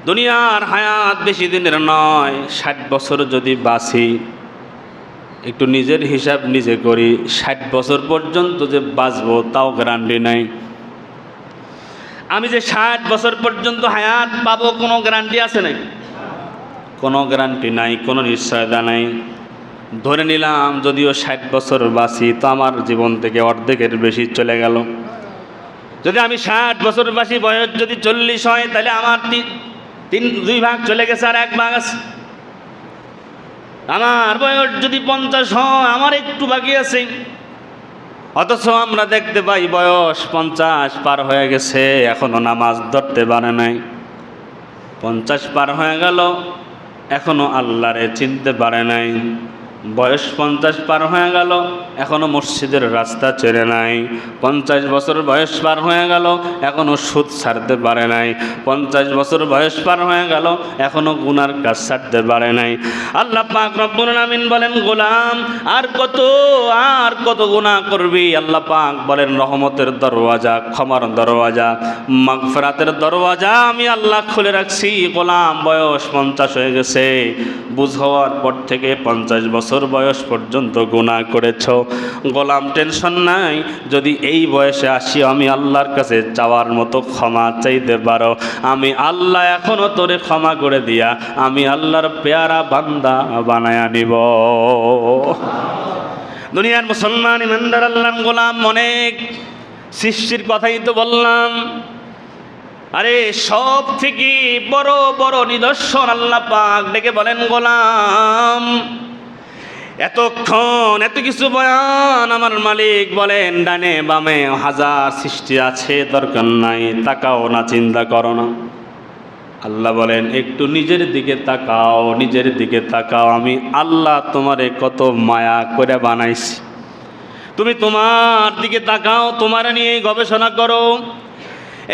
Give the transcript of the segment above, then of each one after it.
দুনিয়ার হায়াত বেশি দিনের নয়, 60 বছর যদি বাঁচি, একটু নিজের হিসাব নিজে করি, 60 বছর পর্যন্ত যে বাঁচবো তাও গ্যারান্টি নাই। আমি যে 60 বছর পর্যন্ত হায়াত পাবো কোনো গ্যারান্টি আছে নাকি? কোনো গ্যারান্টি নাই, কোনো নিশ্চয়তা নাই। ধরে নিলাম যদিও 60 বছর বাঁচি, তো আমার জীবন থেকে অর্ধেকের বেশি চলে গেল। যদি আমি 60 বছর বাঁচি, বয়স যদি 40 হয়, তাহলে আমার 2 ভাগ চলে গেছে, আর 1 ভাগ আছে। আমার বয়স যদি 50 হয়, আমার একটু বাকি আছে। অথচ আমরা দেখতে পাই বয়স 50 পার হয়ে গেছে, এখনো নামাজ ধরতে পারে নাই। 50 পার হয়ে গেল, এখনো আল্লাহরে চিনতে পারে নাই। বয়স 50 পার হয়ে গেল, এখনো মসজিদের রাস্তা চেনে নাই। 50 বছর বয়স পার হয়ে গেল, এখনো সুদ ছাড়তে পারে নাই। 50 বছর বয়স পার হয়ে গেল, এখনো গুনার কাজ ছাড়তে পারে নাই। আল্লাহ পাক রব্বুল আলামিন বলেন, গোলাম আর কত গুনাহ করবি? আল্লাহ পাক বলেন, রহমতের দরওয়াজা, ক্ষমার দরওয়াজা, মাগফিরাতের দরওয়াজা আমি আল্লাহ খুলে রাখছি। গোলাম বয়স 50 হয়ে গেছে, বুঝ হওয়ার পর থেকে 50 বছর বয়স পর্যন্ত গুনাহ করেছ। গোলাম টেনশন নাই, যদি এই বয়সে আসি আমি আল্লাহর কাছে চাওয়ার মতো ক্ষমা চাইতে পারো, আমি আল্লাহ এখনো তোরে ক্ষমা করে দিয়া আমি আল্লাহর পেয়ারা বান্দা বানায়া নিব। দুনিয়ার মুসলমান ইমানদার আল্লাহর গোলাম, অনেক সৃষ্টির কথাই তো বললাম। আরে সব থেকে বড় বড় নিদর্শন আল্লাহ পাক ডেকে বলেন, গোলাম এতক্ষণ এত কিছু বয়ান আমার মালিক বলেন, ডানে বামে হাজার সৃষ্টি আছে, দরকার নাই, তাকাও না, চিন্তা করো না। আল্লাহ বলেন, একটু নিজের দিকে তাকাও, নিজের দিকে তাকাও। আমি আল্লাহ তোমারে কত মায়া করে বানাইছি, তুমি তোমার দিকে তাকাও, তোমার নিয়ে গবেষণা করো।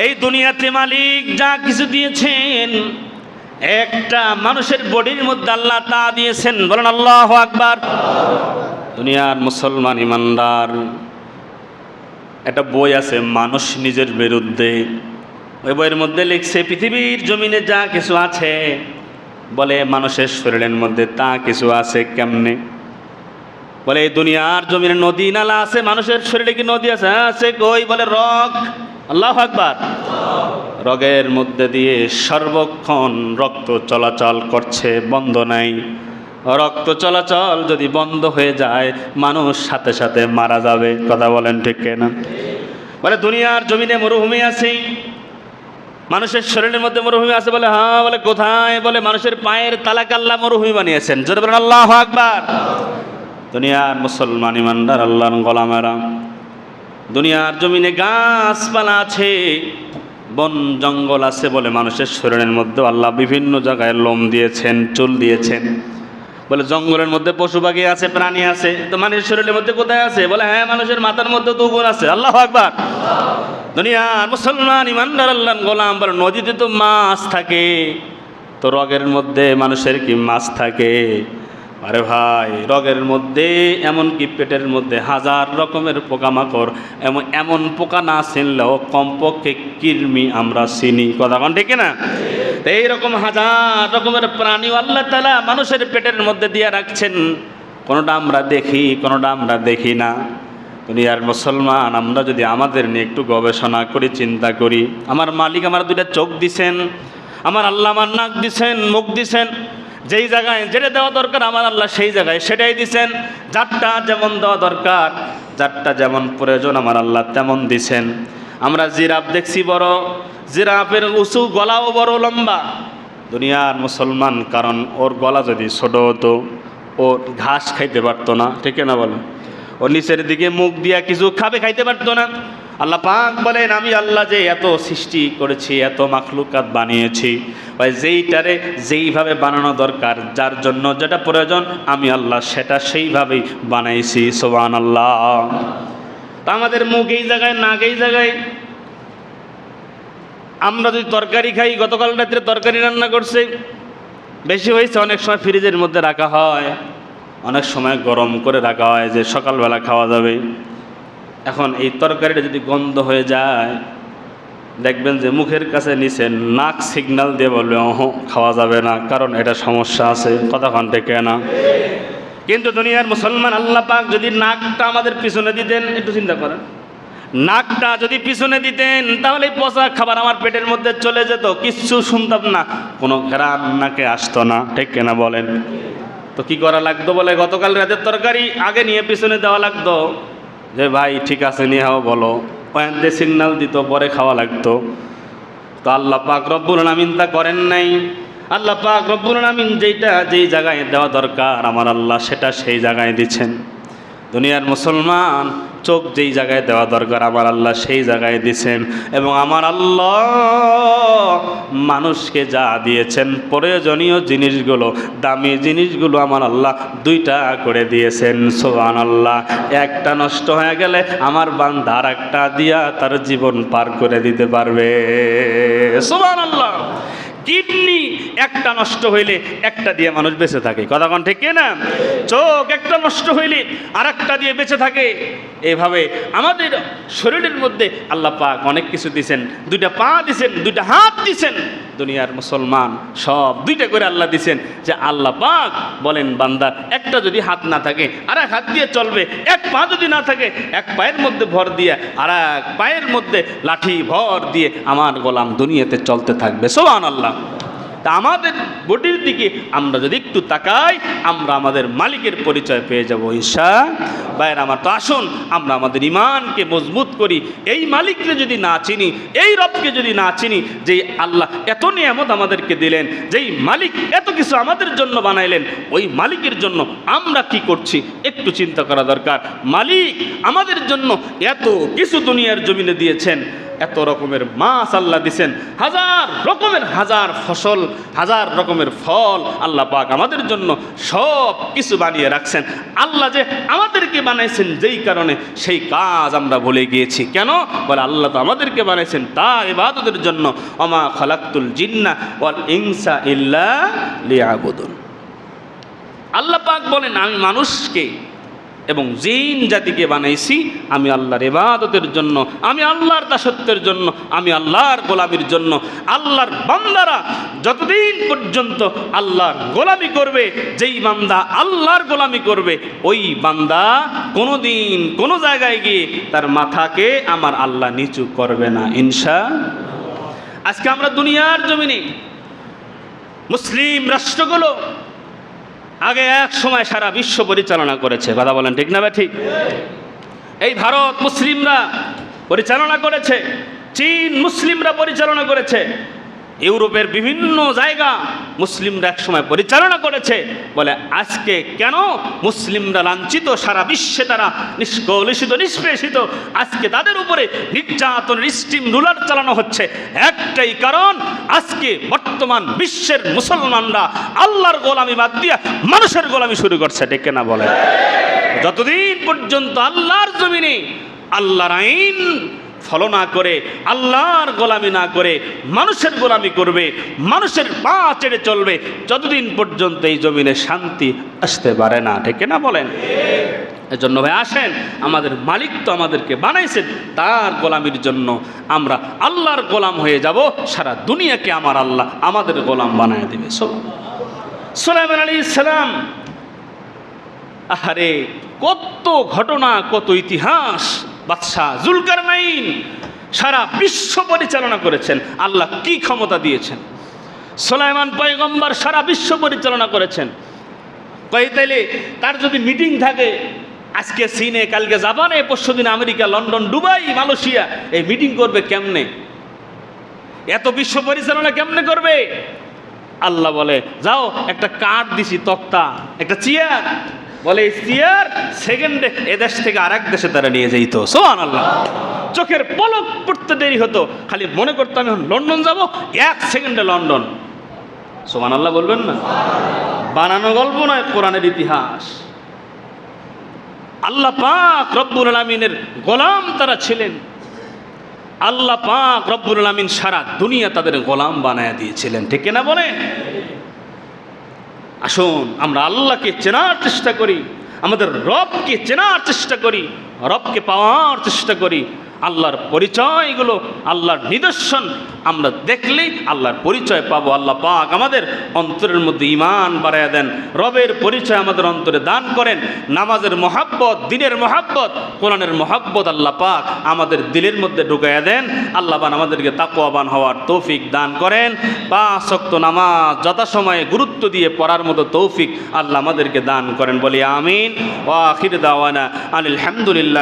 এই দুনিয়াতে মালিক যা কিছু দিয়েছেন, একটা মানুষের বডির মধ্যে আল্লাহ তা দিয়েছেন। বলেন আল্লাহু আকবার। দুনিয়ার মুসলমান ইমানদার, একটা বই আছে মানুষ নিজের বিরুদ্ধে। ওই বইয়ের মধ্যে লিখছে, পৃথিবীর জমিনে যা কিছু আছে, বলে মানুষের শরীরের মধ্যে তা কিছু আছে কেমনে? বলে এই দুনিয়ার জমিনে নদী নালা আছে, মানুষের শরীরে কি নদী আছে? আছে। কই? বলে রগ। আল্লাহু আকবার। রগের মধ্যে দিয়ে সর্বক্ষণ রক্ত চলাচল করছে, বন্ধ নাই। রক্ত চলাচল যদি বন্ধ হয়ে যায়, মানুষ সাথে সাথে মারা যাবে। কথা বলেন ঠিক কিনা? বলে দুনিয়ার জমিনে মরুভূমি আছে, মানুষের শরীরের মধ্যে মরুভূমি আছে। বলে হ্যাঁ। বলে কোথায়? বলে মানুষের পায়ের তালাক আল্লাহ মরুভূমি বানিয়েছেন। যদি বলেন আল্লাহু আকবার। দুনিয়ার মুসলমান ইমানদার আল্লাহর গোলামেরা, দুনিয়ার জমিনে গাছপালা আছে, বন জঙ্গল আছে, বলে মানুষের শরীরের মধ্যে আল্লাহ বিভিন্ন জায়গায় লোম দিয়েছেন, চুল দিয়েছেন। বলে জঙ্গলের মধ্যে পশু পাখি আছে, প্রাণী আছে, তো মানুষের শরীরের মধ্যে কোথায় আছে? বলে হ্যাঁ, মানুষের মাথার মধ্যে তো গুণ আছে। আল্লাহু আকবার। দুনিয়ার মুসলমান ইমানদার আল্লাহর গোলাম, বলে নদীতে তো মাছ থাকে, তো রগের মধ্যে মানুষের কি মাছ থাকে? আরে ভাই, রগের মধ্যে এমনকি পেটের মধ্যে হাজার রকমের পোকামাকড়, এমন পোকা না চিনলেও কমপক্ষে কৃমি আমরা চিনি। কথা কোন ঠিক না? তো এইরকম হাজার রকমের প্রাণী আল্লাহ তাআলা মানুষের পেটের মধ্যে দিয়ে রাখছেন। কোনোটা আমরা দেখি, কোনোটা আমরা দেখি না। দুনিয়ার মুসলমান, আমরা যদি আমাদের নিয়ে একটু গবেষণা করি, চিন্তা করি, আমার মালিক আমার 2টা চোখ দিছেন, আমার আল্লাহ আমার নাক দিছেন, মুখ দিছেন, যেই জায়গায় যেটা দেওয়া দরকার আমার আল্লাহ সেই জায়গায় সেটাই দিছেন। যারটা যেমন দেওয়া দরকার, যারটা যেমন প্রয়োজন আমার আল্লাহ তেমন দিছেন। আমরা জিরাফ দেখছি বড়, জিরাফের উঁচু গলাও বড় লম্বা। দুনিয়ার মুসলমান, কারণ ওর গলা যদি ছোট হতো, ও ঘাস খাইতে পারতো না। ঠিক না? বলে ও নিচের দিকে মুখ দিয়া কিছু খাইতে পারতো না। আল্লাহ পাক বলেন, আমি আল্লাহ যে এত সৃষ্টি করেছি, এত মাখলুকাত বানিয়েছি, ভাই যেইটারে যেইভাবে বানানো দরকার, যার জন্য যেটা প্রয়োজন, আমি আল্লাহ সেটা সেইভাবেই বানাইছি। সুবহানাল্লাহ। তা আমাদের মুখ এই জায়গায়, নাক এই জায়গায়। আমরা যদি তরকারি খাই, গতকাল রাত্রে তরকারি রান্না করছে, বেশি হয়েছে, অনেক সময় ফ্রিজের মধ্যে রাখা হয়, অনেক সময় গরম করে রাখা হয় যে সকালবেলা খাওয়া যাবে। এখন এই তরকারিটা যদি গন্ধ হয়ে যায়, দেখবেন যে মুখের কাছে নিছেন, নাক সিগন্যাল দিয়ে বলবে খাওয়া যাবে না, কারণ এটা সমস্যা আছে। কতক্ষণ থেকে না? কিন্তু দুনিয়ার মুসলমান, আল্লাহ পাক যদি নাকটা আমাদের পিছনে দিতেন, একটু চিন্তা করেন, নাকটা যদি পিছনে দিতেন তাহলে পচা খাবার আমার পেটের মধ্যে চলে যেত, কিচ্ছু শুনতাম না, কোনো ঘ্রাণ নাকে আসতো না। ঠিক কিনা বলেন? তো কি করা লাগতো? বলে গতকাল রাতের তরকারি আগে নিয়ে পিছনে দেওয়া লাগতো, যে ভাই ঠিক আছে নিয়ে হাও বলো, ওখান দিয়ে সিগন্যাল দিত, পরে খাওয়া লাগতো। তো আল্লাহ পাক রব্বুল আলামিন তা করেন নাই। আল্লাহ পাক রব্বুল আলামিন যেই জায়গায় দেওয়া দরকার আমার আল্লাহ সেটা সেই জায়গায় দিচ্ছেন। দুনিয়ার মুসলমান, চোখ যেই জায়গায় দেওয়া দরকার আমার আল্লাহ সেই জায়গায় দিছেন। এবং আমার আল্লাহ মানুষকে যা দিয়েছেন, প্রয়োজনীয় জিনিসগুলো, দামি জিনিসগুলো আমার আল্লাহ দুইটা করে দিয়েছেন। সুবহানাল্লাহ। একটা নষ্ট হয়ে গেলে আমার বান্দা আর একটা দিয়া তার জীবন পার করে দিতে পারবে। সুবহানাল্লাহ। কিডনি একটা নষ্ট হইলে একটা দিয়ে মানুষ বেঁচে থাকে। কথা কোন ঠিক না? চোখ একটা নষ্ট হইলে আর একটা দিয়ে বেঁচে থাকে। এইভাবে আমাদের শরীরের মধ্যে আল্লাহ পাক অনেক কিছু দিয়েছেন। দুইটা পা দিয়েছেন, দুইটা হাত দিয়েছেন। দুনিয়ার মুসলমান সব দুইটা করে আল্লাহ দিয়েছেন। যে আল্লাহ পাক বলেন বান্দা একটা যদি হাত না থাকে আর এক হাত দিয়ে চলবে, এক পা যদি না থাকে এক পায়ের মধ্যে ভর দিয়ে আর এক পায়ের মধ্যে লাঠি ভর দিয়ে আমার গোলাম দুনিয়াতে চলতে থাকবে। সুবহানাল্লাহ। তা আমাদের বডির দিকে আমরা যদি একটু তাকাই, আমরা আমাদের মালিকের পরিচয় পেয়ে যাব ইনশাআল্লাহ। ভাইয়ের আমার, তো আসুন আমরা আমাদের ইমানকে মজবুত করি। এই মালিককে যদি না চিনি, এই রবকে যদি না চিনি, যেই আল্লাহ এত নিয়ামত আমাদেরকে দিলেন, যেই মালিক এত কিছু আমাদের জন্য বানাইলেন, ওই মালিকের জন্য আমরা কি করছি একটু চিন্তা করা দরকার। মালিক আমাদের জন্য এত কিছু দুনিয়ার জমিনে দিয়েছেন, এত রকমের মাছ আল্লাহ দিছেন, হাজার রকমের হাজার ফসল, হাজার রকমের ফল আল্লাহ পাক আমাদের জন্য সব কিছু বানিয়ে রাখছেন। আল্লাহ যে আমাদেরকে বানাইছেন যেই কারণে, সেই কাজ আমরা ভুলে গিয়েছি। কেন? বলে আল্লাহ তো আমাদেরকে বানাইছেন তার ইবাদতের জন্য। ওমা খালাকতুল জিন্না ওয়াল ইনসা ইল্লা লিয়াবুদুন। আল্লাহ পাক বলেন আমি মানুষকে এবং জিন জাতিকে বানাইছি আমি আল্লাহর ইবাদতের জন্য, আমি আল্লাহর দাসত্বের জন্য, আমি আল্লাহর গোলামির জন্য। আল্লাহর বান্দারা যতদিন পর্যন্ত আল্লাহর গোলামি করবে, যেই বান্দা আল্লাহর গোলামি করবে, ওই বান্দা কোনোদিন কোনো জায়গায় গিয়ে তার মাথাকে আমার আল্লাহ নিচু করবে না ইনশাআল্লাহ। আজকে আমরা দুনিয়ার জমিনে মুসলিম রাষ্ট্রগুলো আগে এক সময় সারা বিশ্ব পরিচালনা করেছে। কথা বলেন ঠিক না বা ঠিক? এই ভারত মুসলিমরা পরিচালনা করেছে, চীন মুসলিমরা পরিচালনা করেছে, ইউরোপের বিভিন্ন জায়গা মুসলিমরা এক সময় পরিচালনা করেছে। বলে আজকে কেন মুসলিমরা লাঞ্ছিত, সারা বিশ্বে তারা নিষ্কলুষিত, নিষ্পেষিত, আজকে তাদের উপরে নির্যাতনের স্টিম রুলার চালানো হচ্ছে। একটাই কারণ, আজকে বর্তমান বিশ্বের মুসলমানরা আল্লাহর গোলামি বাদ দিয়া মানুষের গোলামি শুরু করছে। ঠিক না বলে? যতদিন পর্যন্ত আল্লাহর জমিনে আল্লাহর আইন ফলো না করে, আল্লাহর গোলামি না করে মানুষের গোলামি করবে, মানুষের পা চেড়ে চলবে, যতদিন পর্যন্ত এই জমিনে শান্তি আসতে পারে না। ঠিক না বলেন? এজন্য ভাই আসেন, আমাদের মালিক তো আমাদেরকে বানাইছেন তার গোলামির জন্য। আমরা আল্লাহর গোলাম হয়ে যাব, সারা দুনিয়াকে আমার আল্লাহ আমাদের গোলাম বানায় দেবে। সুলাইমান আলাইহিস সালাম, আরে কত ঘটনা, কত ইতিহাস। বাদশাহ জুলকারনাইন সারা বিশ্ব পরিচালনা করেছেন। আল্লাহ কি ক্ষমতা দিয়েছেন। সুলাইমান পয়গম্বর সারা বিশ্ব পরিচালনা করেছেন। তাইলে তার যদি মিটিং থাকে, আজকে চীনে, কালকে জাপানে, পরশুদিন আমেরিকা, লন্ডন, দুবাই, মালয়েশিয়া, এই মিটিং করবে কেমনে? এত বিশ্ব পরিচালনা কেমনে করবে? আল্লাহ বলে যাও, একটা কাঠ দিছি, তক্তা, একটা চেয়ার, বলে এই চেয়ার সেকেন্ডে এদেশ থেকে আরেক দেশে তারা নিয়ে যেত। সুবহানাল্লাহ। চোখের পলক পড়তে দেরি হতো, খালি মনে করতো আমি লন্ডন যাব, এক সেকেন্ডে লন্ডন। সুবহানাল্লাহ বলবেন না? বানানো গল্প নয়, কোরআনের ইতিহাস। আল্লাহ পাক রব্বুল আলামিনের গোলাম তারা ছিলেন। আল্লাহ পাক রব্বুল আলামিন সারা দুনিয়া তাদের গোলাম বানায় দিয়েছিলেন। ঠিক না বলেন? আসুন আমরা আল্লাহকে চেনার চেষ্টা করি, আমাদের রবকে চেনার চেষ্টা করি, রবকে পাওয়ার চেষ্টা করি। আল্লাহর পরিচয়গুলো, আল্লাহর নিদর্শন আমরা দেখলেই আল্লাহর পরিচয় পাবো। আল্লাহ পাক আমাদের অন্তরের মধ্যে ঈমান বাড়াইয়া দেন, রবের পরিচয় আমাদের অন্তরে দান করেন। নামাজের মহাব্বত, দিনের মহাব্বত, কোরআনের মহাব্বত আল্লাহ পাক আমাদের দিলের মধ্যে ঢুকাইয়া দেন। আল্লাহ পাক আমাদেরকে তাকওয়াবান হওয়ার তৌফিক দান করেন। 5 ওয়াক্ত নামাজ যথাসময়ে গুরুত্ব দিয়ে পড়ার মতো তৌফিক আল্লাহ আমাদেরকে দান করেন বলি আমিন। ওয়া আখির দাওয়ানা আনিল হামদুলিল্লাহ।